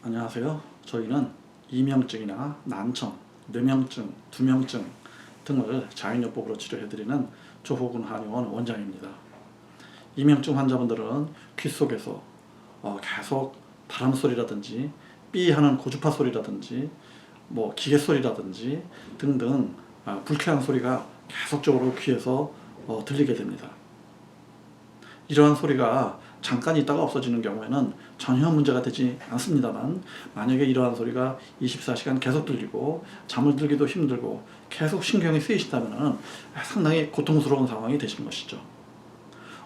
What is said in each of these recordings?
안녕하세요. 저희는 이명증이나 난청, 뇌명증, 두명증 등을 자연요법으로 치료해드리는 조호근 한의원 원장입니다. 이명증 환자분들은 귀 속에서 계속 바람 소리라든지 삐하는 고주파 소리라든지 기계 소리라든지 등등 불쾌한 소리가 계속적으로 귀에서 들리게 됩니다. 이러한 소리가 잠깐 있다가 없어지는 경우에는 전혀 문제가 되지 않습니다만, 만약에 이러한 소리가 24시간 계속 들리고 잠을 들기도 힘들고 계속 신경이 쓰이시다면 상당히 고통스러운 상황이 되시는 것이죠.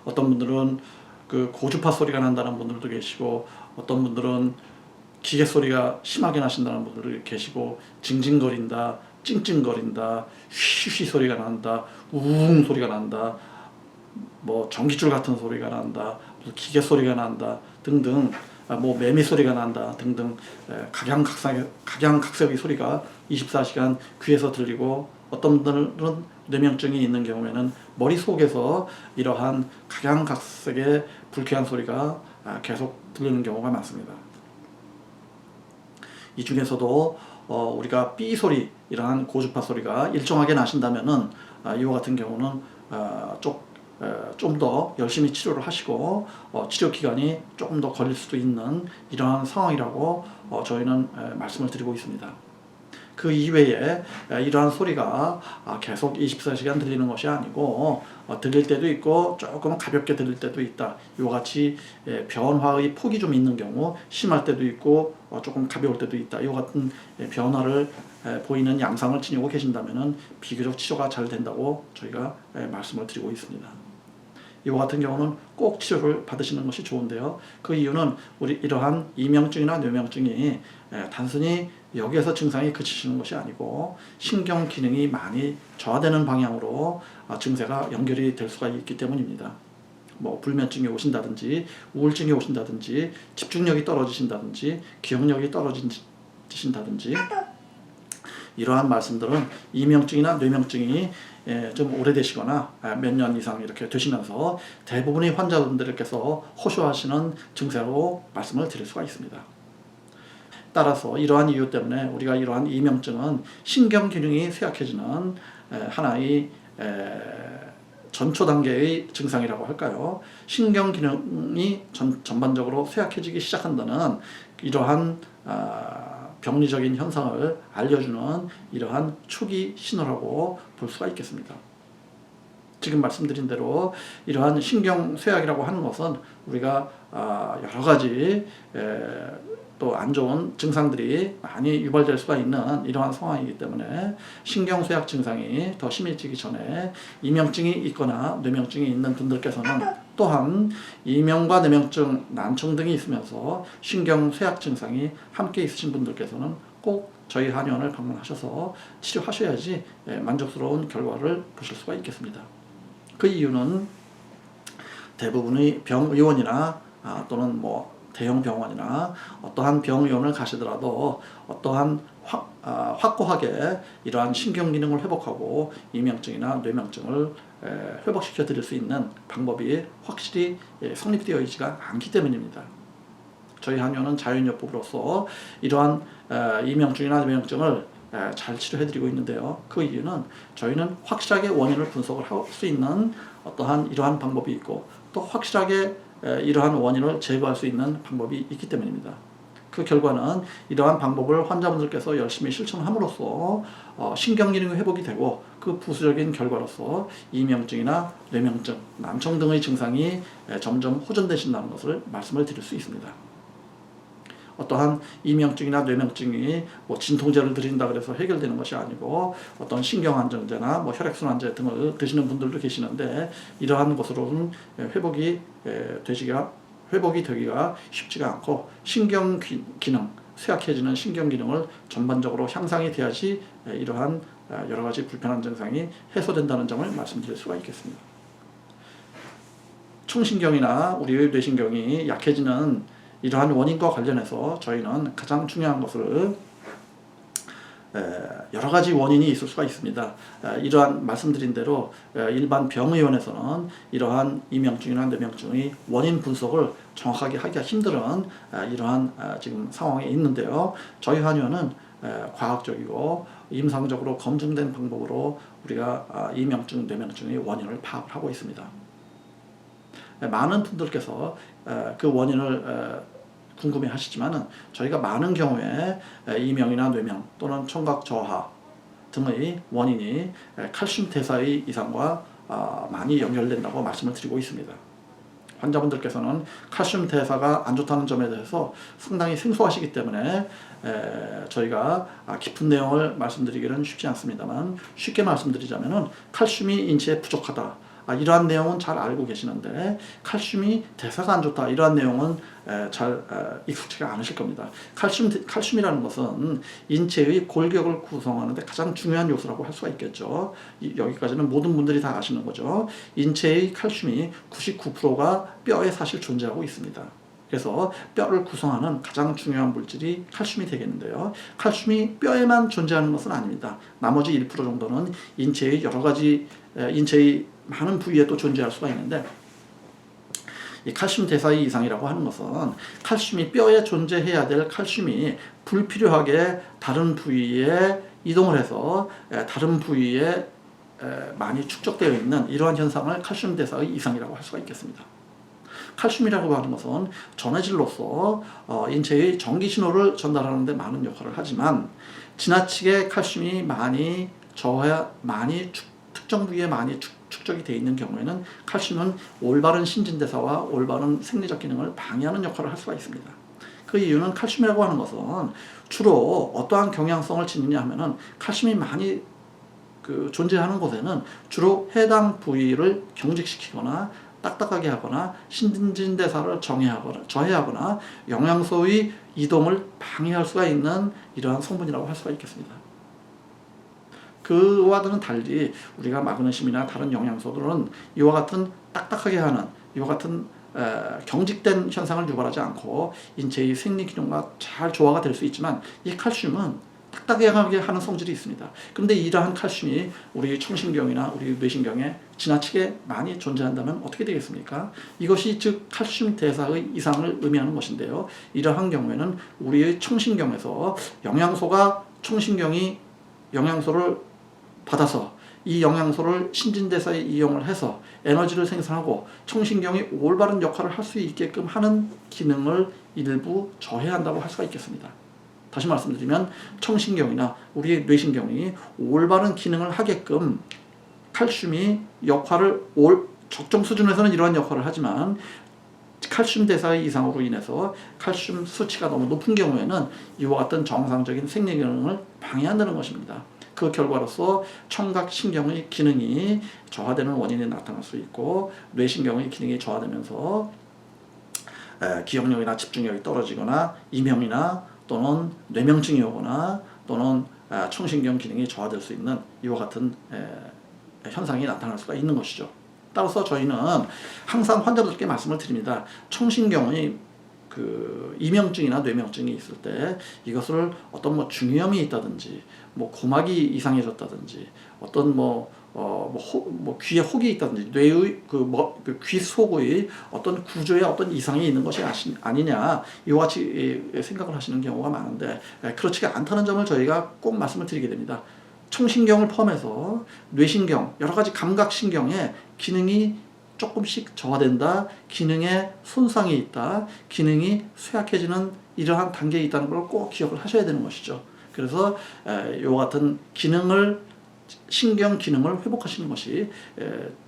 어떤 분들은 그 고주파 소리가 난다는 분들도 계시고, 어떤 분들은 기계 소리가 심하게 나신다는 분들도 계시고, 징징거린다, 찡찡거린다, 휘휘 소리가 난다, 우웅 소리가 난다, 전기줄 같은 소리가 난다, 기계 소리가 난다 등등, 매미 소리가 난다 등등, 각양각색의 소리가 24시간 귀에서 들리고, 어떤 분들은 뇌명증이 있는 경우에는 머릿속에서 이러한 각양각색의 불쾌한 소리가 계속 들리는 경우가 많습니다. 이 중에서도 우리가 삐 소리, 이러한 고주파 소리가 일정하게 나신다면은 이와 같은 경우는 좀 더 열심히 치료를 하시고 치료 기간이 조금 더 걸릴 수도 있는 이러한 상황이라고 저희는 말씀을 드리고 있습니다. 그 이외에 이러한 소리가 계속 24시간 들리는 것이 아니고 들릴 때도 있고 조금 가볍게 들릴 때도 있다. 이와 같이 변화의 폭이 좀 있는 경우, 심할 때도 있고 조금 가벼울 때도 있다. 이와 같은 변화를 보이는 양상을 지니고 계신다면 비교적 치료가 잘 된다고 저희가 말씀을 드리고 있습니다. 이와 같은 경우는 꼭 치료를 받으시는 것이 좋은데요. 그 이유는 우리 이러한 이명증이나 뇌명증이 단순히 여기에서 증상이 그치시는 것이 아니고 신경 기능이 많이 저하되는 방향으로 증세가 연결이 될 수가 있기 때문입니다. 불면증이 오신다든지, 우울증이 오신다든지, 집중력이 떨어지신다든지, 기억력이 떨어지신다든지, 이러한 말씀들은 이명증이나 뇌명증이 좀 오래되시거나 몇 년 이상 이렇게 되시면서 대부분의 환자분들께서 호소하시는 증세로 말씀을 드릴 수가 있습니다. 따라서 이러한 이유 때문에 우리가 이러한 이명증은 신경 기능이 쇠약해지는 하나의 전초 단계의 증상이라고 할까요? 신경 기능이 전반적으로 쇠약해지기 시작한다는 이러한 병리적인 현상을 알려주는 이러한 초기 신호라고 볼 수가 있겠습니다. 지금 말씀드린 대로 이러한 신경 쇠약이라고 하는 것은 우리가 여러 가지 또 안 좋은 증상들이 많이 유발될 수가 있는 이러한 상황이기 때문에 신경 쇠약 증상이 더 심해지기 전에 이명증이 있거나 뇌명증이 있는 분들께서는, 또한 이명과 뇌명증, 난청 등이 있으면서 신경 쇠약 증상이 함께 있으신 분들께서는 꼭 저희 한의원을 방문하셔서 치료하셔야지 만족스러운 결과를 보실 수가 있겠습니다. 그 이유는 대부분의 병의원이나 또는 대형 병원이나 어떠한 병의원을 가시더라도 어떠한 확고하게 이러한 신경기능을 회복하고 이명증이나 뇌명증을 회복시켜 드릴 수 있는 방법이 확실히 성립되어 있지가 않기 때문입니다. 저희 한의원은 자연요법으로서 이러한 이명증이나 뇌명증을 잘 치료해드리고 있는데요. 그 이유는 저희는 확실하게 원인을 분석을 할 수 있는 어떠한 이러한 방법이 있고, 또 확실하게 이러한 원인을 제거할 수 있는 방법이 있기 때문입니다. 그 결과는 이러한 방법을 환자분들께서 열심히 실천함으로써 신경기능이 회복이 되고, 그 부수적인 결과로서 이명증이나 뇌명증, 난청 등의 증상이 점점 호전되신다는 것을 말씀을 드릴 수 있습니다. 어떠한 이명증이나 뇌명증이 진통제를 드린다 그래서 해결되는 것이 아니고, 어떤 신경안정제나 혈액순환제 등을 드시는 분들도 계시는데, 이러한 것으로는 회복이 되기가 쉽지가 않고, 신경 기능, 쇠약해지는 신경 기능을 전반적으로 향상이 돼야지 이러한 여러 가지 불편한 증상이 해소된다는 점을 말씀드릴 수가 있겠습니다. 청신경이나 우리의 뇌신경이 약해지는 이러한 원인과 관련해서 저희는 가장 중요한 것을 여러 가지 원인이 있을 수가 있습니다. 이러한 말씀드린 대로 일반 병의원에서는 이러한 이명증이나 뇌명증의 원인 분석을 정확하게 하기가 힘든 이러한 지금 상황에 있는데요. 저희 한의원은 과학적이고 임상적으로 검증된 방법으로 우리가 이명증, 뇌명증의 원인을 파악을 하고 있습니다. 많은 분들께서 그 원인을 궁금해 하시지만은 저희가 많은 경우에 이명이나 뇌명 또는 청각 저하 등의 원인이 칼슘 대사의 이상과 많이 연결된다고 말씀을 드리고 있습니다. 환자분들께서는 칼슘 대사가 안 좋다는 점에 대해서 상당히 생소하시기 때문에 저희가 깊은 내용을 말씀드리기는 쉽지 않습니다만, 쉽게 말씀드리자면은 칼슘이 인체에 부족하다, 이러한 내용은 잘 알고 계시는데 칼슘이 대사가 안 좋다, 이러한 내용은 잘 익숙치가 않으실 겁니다. 칼슘이라는 것은 인체의 골격을 구성하는 데 가장 중요한 요소라고 할 수가 있겠죠. 여기까지는 모든 분들이 다 아시는 거죠. 인체의 칼슘이 99%가 뼈에 사실 존재하고 있습니다. 그래서 뼈를 구성하는 가장 중요한 물질이 칼슘이 되겠는데요. 칼슘이 뼈에만 존재하는 것은 아닙니다. 나머지 1% 정도는 인체의 여러 가지 인체의 많은 부위에 또 존재할 수가 있는데, 이 칼슘 대사의 이상이라고 하는 것은 칼슘이 뼈에 존재해야 될 칼슘이 불필요하게 다른 부위에 이동을 해서 다른 부위에 많이 축적되어 있는 이러한 현상을 칼슘 대사의 이상이라고 할 수가 있겠습니다. 칼슘이라고 하는 것은 전해질로서 인체의 전기 신호를 전달하는 데 많은 역할을 하지만, 지나치게 칼슘이 특정 부위에 많이 축적이 되어 있는 경우에는 칼슘은 올바른 신진대사와 올바른 생리적 기능을 방해하는 역할을 할 수가 있습니다. 그 이유는 칼슘이라고 하는 것은 주로 어떠한 경향성을 지니냐 하면은, 칼슘이 많이 존재하는 곳에는 주로 해당 부위를 경직시키거나 딱딱하게 하거나 신진대사를 저해하거나 영양소의 이동을 방해할 수가 있는 이러한 성분이라고 할 수가 있겠습니다. 그와는 달리 우리가 마그네슘이나 다른 영양소들은 이와 같은 딱딱하게 하는, 이와 같은 경직된 현상을 유발하지 않고 인체의 생리 기능과 잘 조화가 될 수 있지만, 이 칼슘은 딱딱하게 하는 성질이 있습니다. 그런데 이러한 칼슘이 우리 청신경이나 우리 뇌신경에 지나치게 많이 존재한다면 어떻게 되겠습니까? 이것이 즉 칼슘 대사의 이상을 의미하는 것인데요. 이러한 경우에는 우리의 청신경에서 영양소가, 청신경이 영양소를 받아서 이 영양소를 신진대사에 이용을 해서 에너지를 생산하고 청신경이 올바른 역할을 할 수 있게끔 하는 기능을 일부 저해한다고 할 수가 있겠습니다. 다시 말씀드리면 청신경이나 우리 뇌신경이 올바른 기능을 하게끔 칼슘이 역할을 적정 수준에서는 이러한 역할을 하지만, 칼슘 대사의 이상으로 인해서 칼슘 수치가 너무 높은 경우에는 이와 같은 정상적인 생리 기능을 방해한다는 것입니다. 그 결과로서 청각신경의 기능이 저하되는 원인이 나타날 수 있고, 뇌신경의 기능이 저하되면서 기억력이나 집중력이 떨어지거나 이명이나 또는 뇌명증이 오거나 또는 청신경 기능이 저하될 수 있는 이와 같은 현상이 나타날 수가 있는 것이죠. 따라서 저희는 항상 환자분들께 말씀을 드립니다. 청신경의 이명증이나 뇌명증이 있을 때 이것을 어떤 중이염이 있다든지, 고막이 이상해졌다든지, 어떤 귀에 혹이 있다든지, 뇌의 귀 속의 어떤 구조에 어떤 이상이 있는 것이 아니냐, 이와 같이 생각을 하시는 경우가 많은데, 그렇지가 않다는 점을 저희가 꼭 말씀을 드리게 됩니다. 청신경을 포함해서 뇌신경, 여러 가지 감각신경의 기능이 조금씩 저하된다, 기능에 손상이 있다, 기능이 쇠약해지는 이러한 단계에 있다는 걸 꼭 기억을 하셔야 되는 것이죠. 그래서 이와 같은 신경 기능을 회복하시는 것이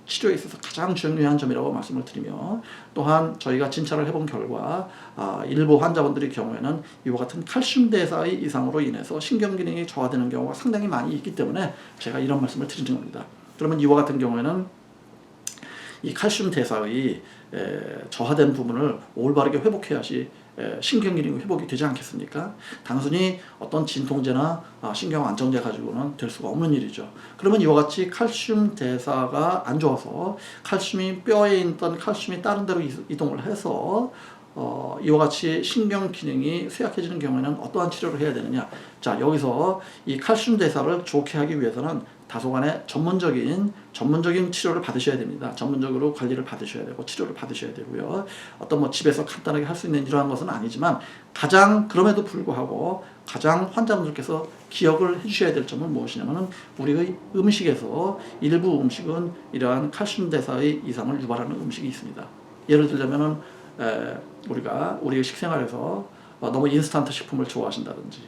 치료에 있어서 가장 중요한 점이라고 말씀을 드리며, 또한 저희가 진찰을 해본 결과 일부 환자분들의 경우에는 이와 같은 칼슘 대사의 이상으로 인해서 신경 기능이 저하되는 경우가 상당히 많이 있기 때문에 제가 이런 말씀을 드리는 겁니다. 그러면 이와 같은 경우에는 이 칼슘 대사의 저하된 부분을 올바르게 회복해야지 신경 기능이 회복이 되지 않겠습니까? 단순히 어떤 진통제나 신경 안정제 가지고는 될 수가 없는 일이죠. 그러면 이와 같이 칼슘 대사가 안 좋아서 칼슘이 뼈에 있던 칼슘이 다른 데로 이동을 해서 이와 같이 신경 기능이 쇠약해지는 경우에는 어떠한 치료를 해야 되느냐. 자, 여기서 이 칼슘 대사를 좋게 하기 위해서는 다소간의 전문적인 치료를 받으셔야 됩니다. 전문적으로 관리를 받으셔야 되고 치료를 받으셔야 되고요. 어떤 뭐 집에서 간단하게 할 수 있는 이러한 것은 아니지만 그럼에도 불구하고 가장 환자분들께서 기억을 해주셔야 될 점은 무엇이냐면은 우리의 음식에서 일부 음식은 이러한 칼슘 대사의 이상을 유발하는 음식이 있습니다. 예를 들자면은 우리가 우리의 식생활에서 너무 인스턴트 식품을 좋아하신다든지,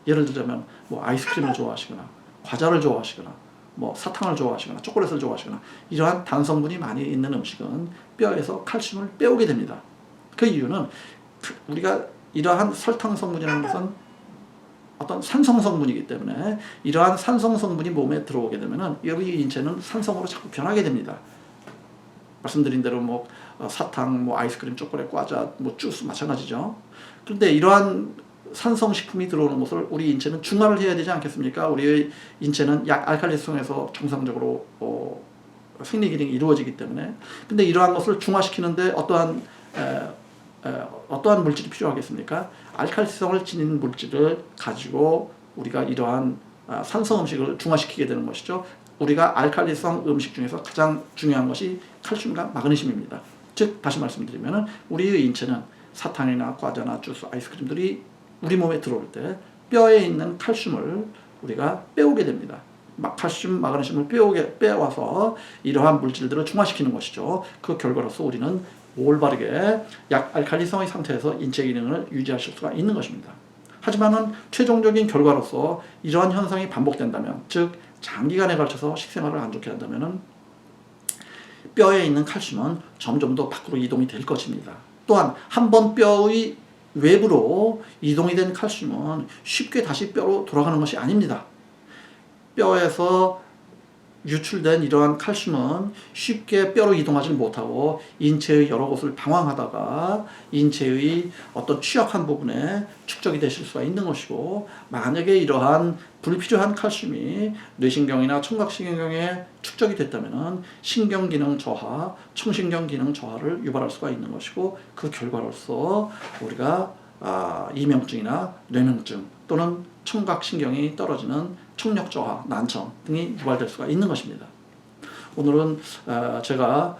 예를 들자면 뭐 아이스크림을 좋아하시거나 과자를 좋아하시거나 뭐 사탕을 좋아하시거나 초콜릿을 좋아하시거나 이러한 단성분이 많이 있는 음식은 뼈에서 칼슘을 빼오게 됩니다. 그 이유는 우리가 이러한 설탕 성분이라는 것은 어떤 산성 성분이기 때문에 이러한 산성 성분이 몸에 들어오게 되면은 우리 인체는 산성으로 자꾸 변하게 됩니다. 말씀드린 대로 뭐 사탕, 뭐 아이스크림, 초콜릿, 과자, 뭐 주스 마찬가지죠. 그런데 이러한 산성 식품이 들어오는 것을 우리 인체는 중화를 해야 되지 않겠습니까? 우리의 인체는 약 알칼리성에서 정상적으로 생리 기능이 이루어지기 때문에. 근데 이러한 것을 중화시키는데 어떠한 물질이 필요하겠습니까? 알칼리성을 지닌 물질을 가지고 우리가 이러한 산성 음식을 중화시키게 되는 것이죠. 우리가 알칼리성 음식 중에서 가장 중요한 것이 칼슘과 마그네슘입니다. 즉 다시 말씀드리면 우리의 인체는 사탕이나 과자나 주스, 아이스크림들이 우리 몸에 들어올 때 뼈에 있는 칼슘을 우리가 빼오게 됩니다. 칼슘, 마그네슘을 빼와서 이러한 물질들을 중화시키는 것이죠. 그 결과로서 우리는 올바르게 약 알칼리성의 상태에서 인체 기능을 유지하실 수가 있는 것입니다. 하지만은 최종적인 결과로서 이러한 현상이 반복된다면, 즉 장기간에 걸쳐서 식생활을 안 좋게 한다면은 뼈에 있는 칼슘은 점점 더 밖으로 이동이 될 것입니다. 또한 한번 뼈의 외부로 이동이 된 칼슘은 쉽게 다시 뼈로 돌아가는 것이 아닙니다. 뼈에서 유출된 이러한 칼슘은 쉽게 뼈로 이동하지 못하고 인체의 여러 곳을 방황하다가 인체의 어떤 취약한 부분에 축적이 되실 수가 있는 것이고, 만약에 이러한 불필요한 칼슘이 뇌신경이나 청각신경에 축적이 됐다면 신경기능 저하, 청신경기능 저하를 유발할 수가 있는 것이고, 그 결과로서 우리가 이명증이나 뇌명증 또는 청각신경이 떨어지는 청력저하, 난청 등이 유발될 수가 있는 것입니다. 오늘은 제가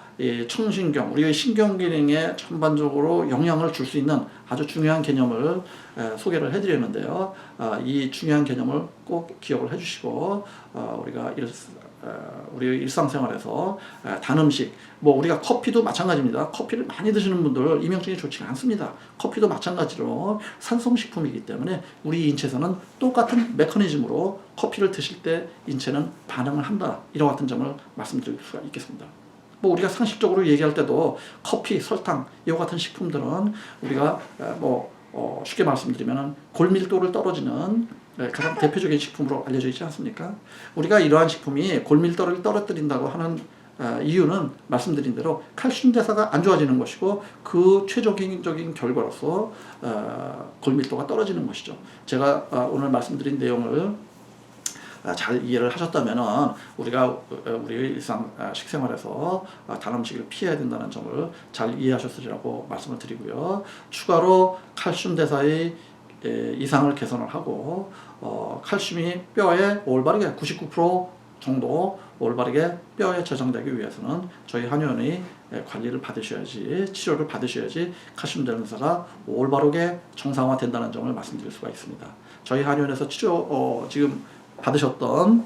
청신경, 우리의 신경기능에 전반적으로 영향을 줄 수 있는 아주 중요한 개념을 소개를 해드렸는데요. 이 중요한 개념을 꼭 기억을 해주시고 우리가 우리 일상생활에서 단 음식, 뭐 우리가 커피도 마찬가지입니다. 커피를 많이 드시는 분들 이명증이 좋지가 않습니다. 커피도 마찬가지로 산성식품이기 때문에 우리 인체에서는 똑같은 메커니즘으로 커피를 드실 때 인체는 반응을 한다. 이와 같은 점을 말씀드릴 수가 있겠습니다. 뭐 우리가 상식적으로 얘기할 때도 커피, 설탕 이와 같은 식품들은 우리가 쉽게 말씀드리면 골밀도를 떨어지는 가장 대표적인 식품으로 알려져 있지 않습니까? 우리가 이러한 식품이 골밀도를 떨어뜨린다고 하는 이유는 말씀드린 대로 칼슘 대사가 안 좋아지는 것이고, 그 최종적인 결과로서 골밀도가 떨어지는 것이죠. 제가 오늘 말씀드린 내용을 잘 이해를 하셨다면 우리가 우리 일상 식생활에서 단 음식을 피해야 된다는 점을 잘 이해하셨으리라고 말씀을 드리고요. 추가로 칼슘 대사의 이상을 개선을 하고 칼슘이 뼈에 올바르게 99% 정도 올바르게 뼈에 저장되기 위해서는 저희 한의원의 관리를 받으셔야지, 치료를 받으셔야지 칼슘 대사가 올바르게 정상화된다는 점을 말씀드릴 수가 있습니다. 저희 한의원에서 치료 지금 받으셨던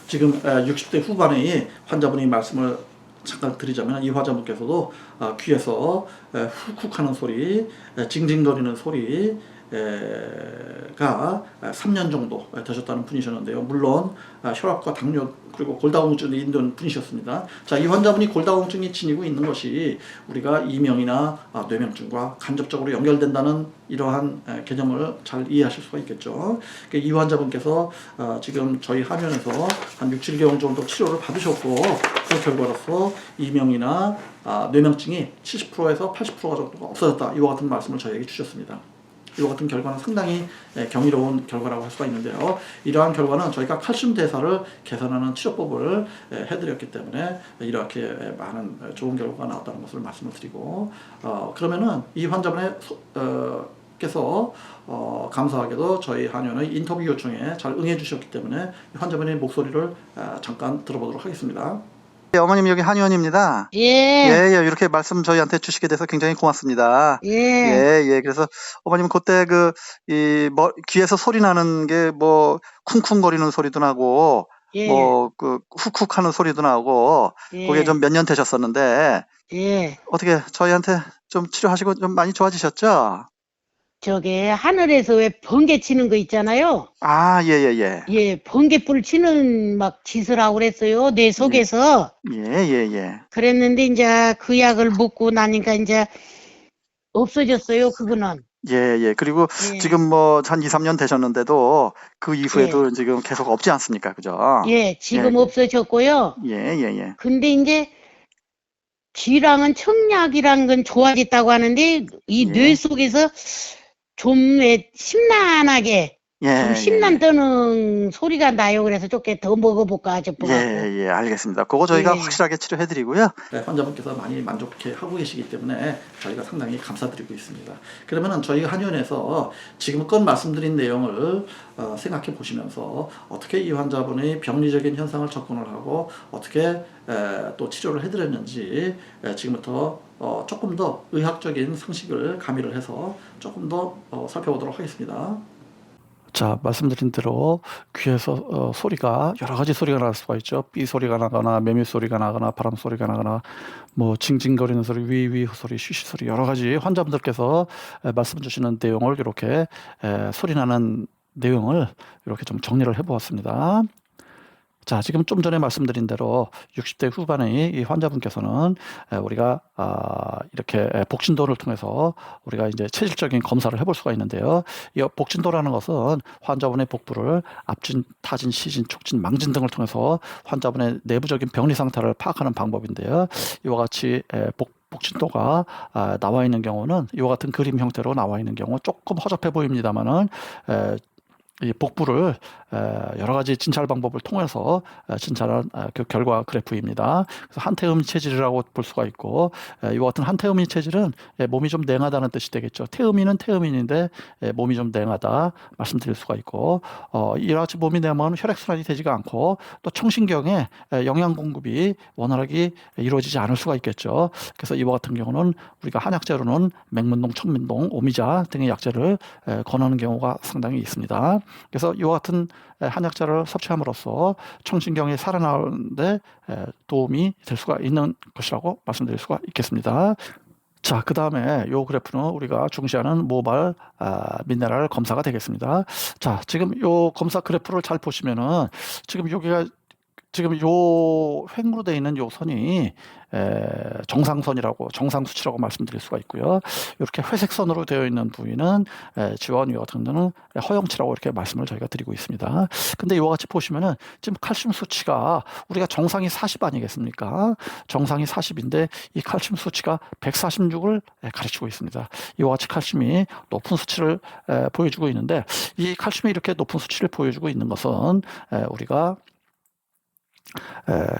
지금 60대 후반의 환자분이 말씀을 잠깐 드리자면, 이 환자분께서도 귀에서 훅훅하는 소리, 징징거리는 소리가 3년 정도 되셨다는 분이셨는데요. 물론 혈압과 당뇨 그리고 골다공증이 있는 분이셨습니다. 자, 이 환자분이 골다공증이 지니고 있는 것이 우리가 이명이나 뇌명증과 간접적으로 연결된다는 이러한 개념을 잘 이해하실 수가 있겠죠. 이 환자분께서 지금 저희 한의원에서 한 6, 7개월 정도 치료를 받으셨고, 그 결과로서 이명이나 뇌명증이 70%에서 80% 정도가 없어졌다. 이와 같은 말씀을 저희에게 주셨습니다. 이와 같은 결과는 상당히 경이로운 결과라고 할 수가 있는데요. 이러한 결과는 저희가 칼슘 대사를 개선하는 치료법을 해드렸기 때문에 이렇게 많은 좋은 결과가 나왔다는 것을 말씀을 드리고, 그러면은 이 환자분의 께서 감사하게도 저희 한의원의 인터뷰 요청에 잘 응해 주셨기 때문에 환자분의 목소리를 잠깐 들어보도록 하겠습니다. 네, 어머님 여기 한의원입니다. 예, 예, 이렇게 말씀 저희한테 주시게 돼서 굉장히 고맙습니다. 예, 예. 그래서 어머님 그때 귀에서 소리 나는 게 쿵쿵거리는 소리도 나고, 예, 훅훅 하는 소리도 나고, 그게 예, 좀 몇 년 되셨었는데, 예. 어떻게 저희한테 좀 치료하시고 좀 많이 좋아지셨죠? 저게 하늘에서 왜 번개 치는 거 있잖아요. 아, 예. 예, 번개불 치는 막 짓을 하고 그랬어요. 내 속에서. 예. 그랬는데 이제 그 약을 먹고 나니까 이제 없어졌어요. 그거는. 예. 그리고 예, 지금 한 2, 3년 되셨는데도 그 이후에도 지금 계속 없지 않습니까? 그죠? 예, 지금 예. 없어졌고요. 예. 근데 이제 쥐랑은 청약이란 건 좋아졌다고 하는데 이 예. 뇌 속에서 좀 왜 심란하게 좀 심란 떠는 소리가 나요. 그래서 조금 더 먹어볼까 싶어갖고. 예, 알겠습니다. 그거 저희가 예. 확실하게 치료해드리고요. 환자분께서 많이 만족해 하고 계시기 때문에 저희가 상당히 감사드리고 있습니다. 그러면은 저희 한의원에서 지금껏 말씀드린 내용을 생각해 보시면서 어떻게 이 환자분의 병리적인 현상을 접근을 하고 어떻게 또 치료를 해드렸는지 지금부터 조금 더 의학적인 상식을 가미를 해서 조금 더 살펴보도록 하겠습니다. 자, 말씀드린 대로 귀에서 소리가 여러 가지 소리가 날 수가 있죠. 삐 소리가 나거나 매미 소리가 나거나 바람 소리가 나거나 징징거리는 소리, 위위 소리, 쉬쉬 소리 여러 가지 환자분들께서 말씀 주시는 내용을 이렇게 소리 나는 내용을 이렇게 좀 정리를 해보았습니다. 자, 지금 좀 전에 말씀드린 대로 60대 후반의 이 환자분께서는 우리가 이렇게 복진도를 통해서 우리가 이제 체질적인 검사를 해볼 수가 있는데요. 이 복진도라는 것은 환자분의 복부를 압진, 타진, 시진, 촉진, 망진 등을 통해서 환자분의 내부적인 병리 상태를 파악하는 방법인데요. 이와 같이 복진도가 나와 있는 경우는 이와 같은 그림 형태로 나와 있는 경우 조금 허접해 보입니다만은 이 복부를 여러 가지 진찰 방법을 통해서 진찰한 그 결과 그래프입니다. 그래서 한태음이 체질이라고 볼 수가 있고, 이와 같은 한태음이 체질은 몸이 좀 냉하다는 뜻이 되겠죠. 태음인은 태음인인데 몸이 좀 냉하다 말씀드릴 수가 있고, 이와 같이 몸이 냉하면 혈액순환이 되지가 않고 또 청신경에 영양 공급이 원활하게 이루어지지 않을 수가 있겠죠. 그래서 이와 같은 경우는 우리가 한약재로는 맹문동, 청민동, 오미자 등의 약재를 권하는 경우가 상당히 있습니다. 그래서 이와 같은 한약재를 섭취함으로써 청신경이 살아나오는데 도움이 될 수가 있는 것이라고 말씀드릴 수가 있겠습니다. 자, 그 다음에 이 그래프는 우리가 중시하는 모발 미네랄 검사가 되겠습니다. 자, 지금 이 검사 그래프를 잘 보시면은 지금 여기가 지금 요 횡으로 되어 있는 요 선이 정상선이라고 정상수치라고 말씀드릴 수가 있고요. 이렇게 회색 선으로 되어 있는 부위는 지원 요 같은 데는 허용치라고 이렇게 말씀을 저희가 드리고 있습니다. 근데 이와 같이 보시면은 지금 칼슘 수치가 우리가 정상이 40 아니겠습니까? 정상이 40인데 이 칼슘 수치가 146을 가르치고 있습니다. 이와 같이 칼슘이 높은 수치를 보여주고 있는데 이 칼슘이 이렇게 높은 수치를 보여주고 있는 것은 우리가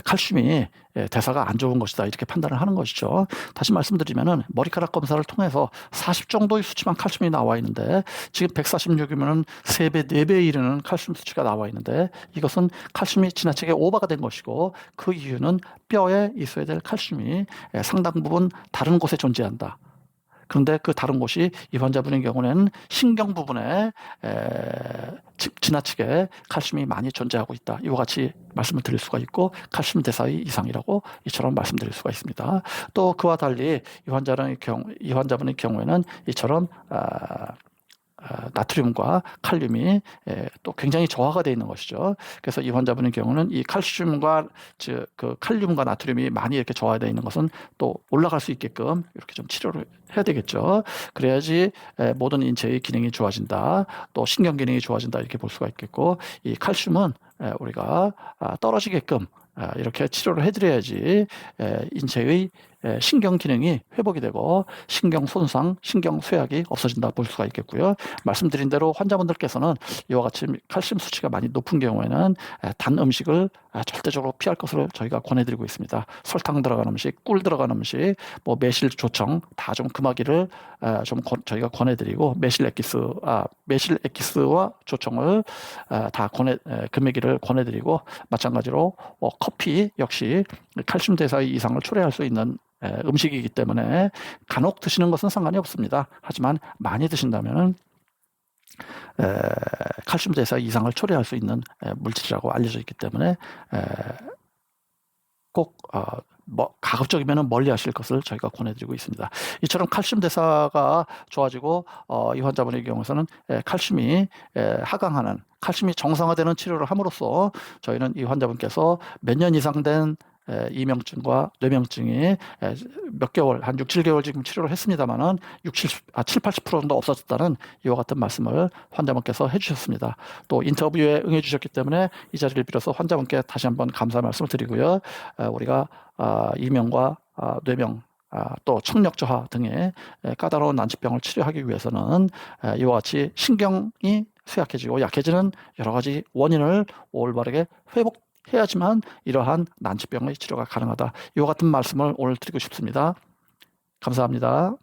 칼슘이 대사가 안 좋은 것이다 이렇게 판단을 하는 것이죠. 다시 말씀드리면은 머리카락 검사를 통해서 40 정도의 수치만 칼슘이 나와 있는데 지금 146이면은 3배, 4배에 이르는 칼슘 수치가 나와 있는데 이것은 칼슘이 지나치게 오버가 된 것이고 그 이유는 뼈에 있어야 될 칼슘이 상당 부분 다른 곳에 존재한다. 그런데 그 다른 곳이 이 환자분의 경우는 신경 부분에 지나치게 칼슘이 많이 존재하고 있다. 이와 같이 말씀을 드릴 수가 있고 칼슘 대사의 이상이라고 이처럼 말씀드릴 수가 있습니다. 또 그와 달리 이 환자분의 경우에는 이처럼 나트륨과 칼륨이 또 굉장히 저하가 되어 있는 것이죠. 그래서 이 환자분의 경우는 이 칼슘과 그 칼륨과 나트륨이 많이 이렇게 저하되어 있는 것은 또 올라갈 수 있게끔 이렇게 좀 치료를 해야 되겠죠. 그래야지 모든 인체의 기능이 좋아진다. 또 신경 기능이 좋아진다 이렇게 볼 수가 있겠고 이 칼슘은 우리가 떨어지게끔 이렇게 치료를 해드려야지 인체의 신경 기능이 회복이 되고 신경 손상, 신경 쇠약이 없어진다 볼 수가 있겠고요. 말씀드린 대로 환자분들께서는 이와 같이 칼슘 수치가 많이 높은 경우에는 단 음식을 절대적으로 피할 것을 저희가 권해드리고 있습니다. 설탕 들어간 음식, 꿀 들어간 음식, 뭐 매실, 조청 다 좀 금하기를 저희가 권해드리고 매실 에키스와 조청을 다 금하기를 권해드리고 마찬가지로 커피 역시 칼슘 대사의 이상을 초래할 수 있는 음식이기 때문에 간혹 드시는 것은 상관이 없습니다. 하지만 많이 드신다면 칼슘 대사 이상을 초래할 수 있는 물질이라고 알려져 있기 때문에 꼭 가급적이면 멀리 하실 것을 저희가 권해드리고 있습니다. 이처럼 칼슘 대사가 좋아지고 이 환자분의 경우에는 칼슘이 하강하는, 칼슘이 정상화되는 치료를 함으로써 저희는 이 환자분께서 몇 년 이상 된 이명증과 뇌명증이 몇 개월, 한 6, 7개월 지금 치료를 했습니다만은 7, 80% 정도 없어졌다는 이와 같은 말씀을 환자분께서 해주셨습니다. 또 인터뷰에 응해주셨기 때문에 이 자리를 빌어서 환자분께 다시 한번 감사 말씀을 드리고요. 우리가 이명과 뇌명, 또 청력 저하 등의 까다로운 난치병을 치료하기 위해서는 이와 같이 신경이 쇠약해지고 약해지는 여러 가지 원인을 올바르게 회복해야지만 이러한 난치병의 치료가 가능하다. 이와 같은 말씀을 오늘 드리고 싶습니다. 감사합니다.